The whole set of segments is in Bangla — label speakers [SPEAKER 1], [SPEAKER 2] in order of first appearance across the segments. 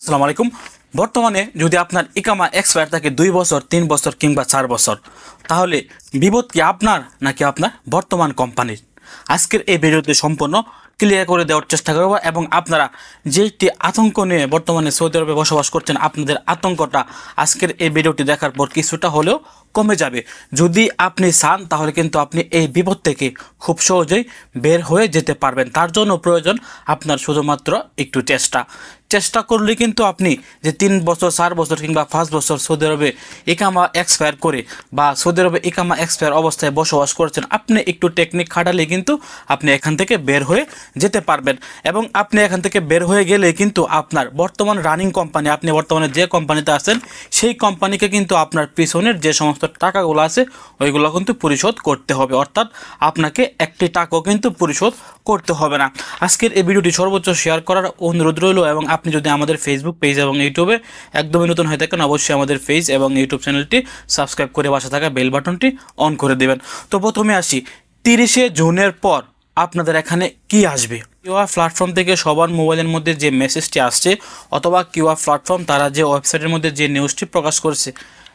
[SPEAKER 1] আসসালামু আলাইকুম। বর্তমানে যদি আপনার ইকামা এক্সপায়ার থাকে 2 বছর, 3 বছর কিংবা 4 বছর, তাহলে বিপদ কি আপনার নাকি আপনার বর্তমান কোম্পানির? আজকের এই ভিডিওতে সম্পূর্ণ ক্লিয়ার করে দেওয়ার চেষ্টা করব এবং আপনারা যেটি আতঙ্ক নিয়ে বর্তমানে সৌদি আরবে বসবাস করছেন, আপনাদের আতঙ্কটা আজকের এই ভিডিওটি দেখার পর কিছুটা হলেও কমে যাবে। যদি আপনি চান তাহলে কিন্তু আপনি এই বিপদ থেকে খুব সহজেই বের হয়ে যেতে পারবেন। তার জন্য প্রয়োজন আপনার শুধুমাত্র একটু চেষ্টা করলে কিন্তু আপনি যে 3 বছর, 4 বছর কিংবা 5 বছর সৌদি আরবে ইকামা এক্সপায়ার করে বা সৌদি আরবে ইকামা এক্সপায়ার অবস্থায় বসবাস করছেন, আপনি একটু টেকনিক খাটালে কিন্তু আপনি এখান থেকে বের হয়ে যেতে পারবেন। এবং আপনি এখান থেকে বের হয়ে গেলে কিন্তু আপনার বর্তমান রানিং কোম্পানি, আপনি বর্তমানে যে কোম্পানিতে আছেন সেই কোম্পানিকে কিন্তু আপনার পিছনের যে সমস্ত টাকাগুলো আছে ওইগুলো কিন্তু পরিশোধ করতে হবে, অর্থাৎ আপনাকে একটি টাকাও কিন্তু পরিশোধ করতে হবে না। আজকের এই ভিডিওটি সর্বোচ্চ শেয়ার করার অনুরোধ রইল এবং আপনি যদি আমাদের ফেসবুক পেজ এবং ইউটিউবে একদমই নতুন হয়ে থাকেন, অবশ্যই আমাদের পেজ এবং ইউটিউব চ্যানেলটি সাবস্ক্রাইব করে পাশে থাকা বেল বাটনটি অন করে দেবেন। তো প্রথমে আসি, 30শে জুনের পর আপনাদের এখানে কি আসবে। কিউআর প্ল্যাটফর্ম থেকে সবার মোবাইলের মধ্যে যে মেসেজটি আসছে অথবা কিউআর প্ল্যাটফর্ম তারা যে ওয়েবসাইটের মধ্যে যে নিউজটি প্রকাশ করেছে,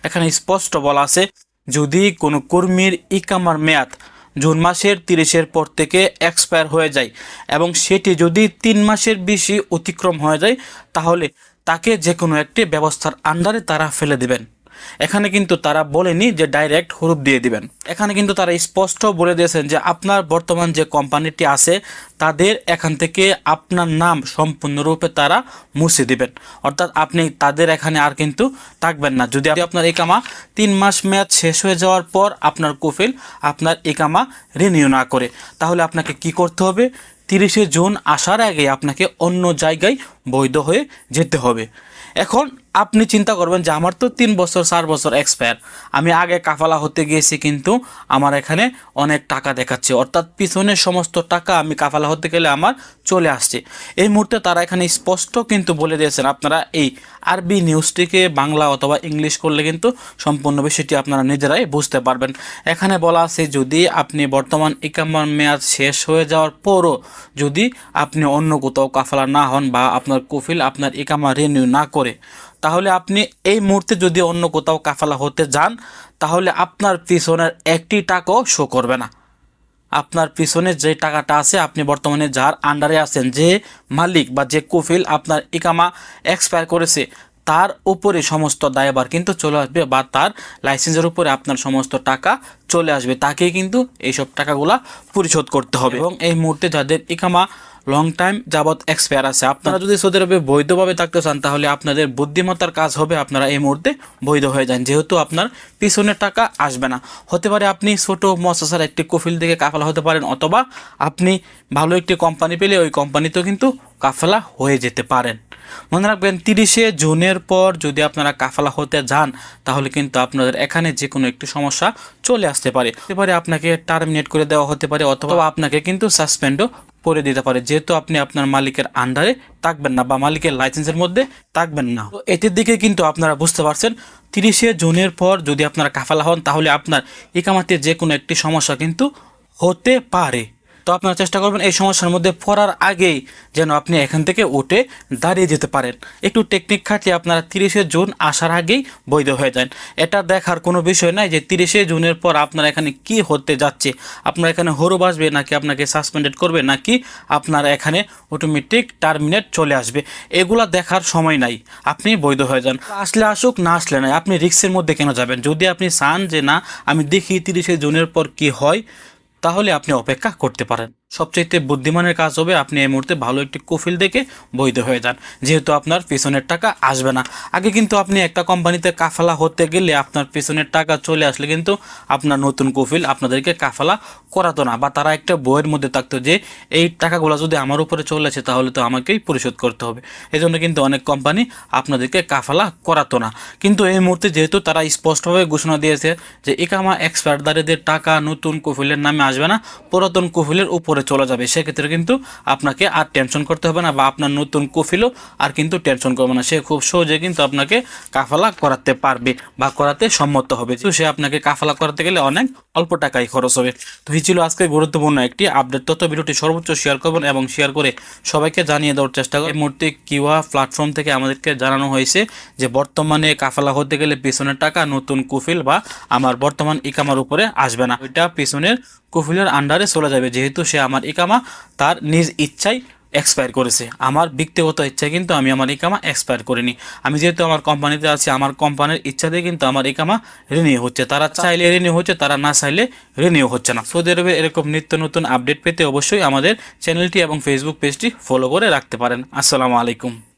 [SPEAKER 1] এখানে স্পষ্ট বলা আছে যদি কোনো কর্মীর ইকামার মেয়াদ জুন মাসের 30-এর পর থেকে এক্সপায়ার হয়ে যায় এবং সেটি যদি 3 মাসের বেশি অতিক্রম হয়ে যায়, তাহলে তাকে যে কোনো একটি ব্যবস্থার আন্ডারে তারা ফেলে দেবেন। এখানে কিন্তু তারা বলেনি যে ডাইরেক্ট হরুপ দিয়ে দিবেন, এখানে কিন্তু তারা স্পষ্ট বলে দিয়েছেন যে আপনার বর্তমান যে কোম্পানিটি আছে তাদের এখান থেকে আপনার নাম সম্পূর্ণরূপে তারা মুছে দিবেন, অর্থাৎ আপনি তাদের এখানে আর কিন্তু থাকবেন না। যদি আপনার ইকামা 3 মাস মেয়াদ শেষ হয়ে যাওয়ার পর আপনার কফিল আপনার ইকামা রিনিউ না করে, তাহলে আপনাকে কি করতে হবে? 30শে জুন আসার আগে আপনাকে অন্য জায়গায় বৈধ হয়ে যেতে হবে। এখন আপনি চিন্তা করবেন যে আমার তো 3 বছর 4 বছর এক্সপায়ার, আমি আগে কাফালা হতে গিয়েছি কিন্তু আমার এখানে অনেক টাকা দেখাচ্ছে, অর্থাৎ পিছনের সমস্ত টাকা আমি কাফালা হতে গেলে আমার চলে আসছে। এই মুহূর্তে তারা এখানে স্পষ্ট কিন্তু বলে দিয়েছেন, আপনারা এই আরবি নিউজটিকে বাংলা অথবা ইংলিশ করলে কিন্তু সম্পূর্ণ বিষয়টি আপনারা নিজেরাই বুঝতে পারবেন। এখানে বলা আছে যদি আপনি বর্তমান ইকামার মেয়াদ শেষ হয়ে যাওয়ার পরও যদি আপনি অন্য কোথাও কাফালা না হন বা আপনার কফিল আপনার ইকামা রিনিউ না করে, তাহলে আপনি এই মুহূর্তে যদি অন্য কোথাও কাফালা হতে যান তাহলে আপনার পিছনের একটি টাকাও শো করবে না। আপনার পিছনে যে টাকাটা আছে, আপনি বর্তমানে যার আন্ডারে আছেন, যে মালিক বা যে কফিল আপনার ইকামা এক্সপায়ার করেছে, তার উপরে সমস্ত দায়ভার কিন্তু চলে আসবে বা তার লাইসেন্সের উপরে আপনার সমস্ত টাকা চলে আসবে, তাকেই কিন্তু এইসব টাকাগুলা পরিশোধ করতে হবে। এবং এই মুহূর্তে যাদের ইকামা লং টাইম যাবৎ এক্সপায়ার আছে, আপনারা যদি সৌদি আরবে বৈধভাবে থাকতে চান তাহলে আপনাদের বুদ্ধিমত্তার কাজ হবে আপনারা এই মুহূর্তে বৈধ হয়ে যান, যেহেতু আপনার পিছনের টাকা আসবে না। হতে পারে আপনি ছোট মুআসাসার একটি কফিল থেকে কাফালা হতে পারেন, অথবা আপনি ভালো একটি কোম্পানি পেলে ওই কোম্পানিতেও কিন্তু কাফালা হয়ে যেতে পারেন। মনে রাখবেন 30শে জুনের পর যদি আপনারা কাফালা হতে যান তাহলে কিন্তু আপনাদের এখানে যে কোনো একটি সমস্যা চলে আসতে পারে। আপনাকে টার্মিনেট করে দেওয়া হতে পারে অথবা আপনাকে কিন্তু সাসপেন্ডও করে দিতে পারে, যেহেতু আপনি আপনার মালিকের আন্ডারে থাকবেন না বা মালিকের লাইসেন্সের মধ্যে থাকবেন না। তো এটির দিকে কিন্তু আপনারা বুঝতে পারছেন 30শে জুনের পর যদি আপনারা কাফালা হন তাহলে আপনার ইকামাতে যে কোনো একটি সমস্যা কিন্তু হতে পারে। তো আপনারা চেষ্টা করবেন এই সমস্যার মধ্যে পড়ার আগেই যেন আপনি এখান থেকে উঠে দাঁড়িয়ে যেতে পারেন। একটু টেকনিক খাটিয়ে আপনারা 30শে জুন আসার আগেই বৈধ হয়ে যান। এটা দেখার কোনো বিষয় নাই যে 30শে জুনের পর আপনার এখানে কি হতে যাচ্ছে, আপনার এখানে হরুপ আসবে নাকি আপনাকে সাসপেন্ডেড করবে নাকি আপনার এখানে অটোমেটিক টার্মিনেট চলে আসবে, এগুলা দেখার সময় নাই, আপনি বৈধ হয়ে যান। আসলে আসুক, না আসলে নাই, আপনি রিস্কের মধ্যে কেন যাবেন? যদি আপনি চান যে না আমি দেখি 30শে জুনের পর কি হয়, তাহলে আপনি অপেক্ষা করতে পারেন। সবচেয়ে বুদ্ধিমানের কাজ হবে আপনি এই মুহূর্তে ভালো একটি কফিল দেখে বৈধ হয়ে যান, যেহেতু আপনার পিছনের টাকা আসবে না। আগে কিন্তু আপনি একটা কোম্পানিতে কাফালা হতে গেলে আপনার পিছনের টাকা চলে আসলে কিন্তু আপনার নতুন কফিল আপনাদেরকে কাফালা করাতো না, বা তারা একটা বইয়ের মধ্যে থাকতো যে এই টাকাগুলো যদি আমার উপরে চলে আসে তাহলে তো আমাকেই পরিশোধ করতে হবে। এই জন্য কিন্তু অনেক কোম্পানি আপনাদেরকে কাফালা করাতো না। কিন্তু এই মুহূর্তে যেহেতু তারা স্পষ্টভাবে ঘোষণা দিয়েছে যে ইকামা এক্সপায়ারদারদের টাকা নতুন কফিলের নামে আসবে না, পুরাতন কফিলের উপরে উপরে চলে যাবে, সেক্ষেত্রে কিন্তু আপনাকে আর টেনশন করতে হবে না, বা আপনার নতুন কফিলও আর কিন্তু টেনশন করবে না। সে খুব সহজে কিন্তু আপনাকে কাফালা করাতে পারবে বা করাতে সম্মত হবে। তো সে আপনাকে কাফালা করাতে গেলে অনেক অল্প টাকাই খরচ হবে। তো এই ছিল আজকে গুরুত্বপূর্ণ একটি আপডেট তথ্য। ভিডিওটি সর্বোচ্চ শেয়ার করবেন এবং শেয়ার করে সবাইকে জানিয়ে দেওয়ার চেষ্টা করবেন। এই মুহূর্তে কিওয়া প্ল্যাটফর্ম থেকে আমাদেরকে জানানো হয়েছে যে বর্তমানে কাফালা হতে গেলে পিছনের টাকা নতুন কফিল বা আমার বর্তমান ইকামার উপরে আসবে না, ওইটা পিছনের কফিলের আন্ডারে চলে যাবে, যেহেতু সে আমার ইকামা তার নিজ ইচ্ছায় এক্সপায়ার করেছে। আমার ব্যক্তিগত ইচ্ছায় কিন্তু আমি আমার ইকামা এক্সপায়ার করিনি। আমি যেহেতু আমার কোম্পানিতে আছি, আমার কোম্পানির ইচ্ছাতে কিন্তু আমার ইকামা রিনিউ হচ্ছে। তারা চাইলে রিনিউ হচ্ছে, তারা না চাইলে রিনিউ হচ্ছে না। সৌদি আরবে এরকম নিত্য নতুন আপডেট পেতে অবশ্যই আমাদের চ্যানেলটি এবং ফেসবুক পেজটি ফলো করে রাখতে পারেন। আসসালামু আলাইকুম।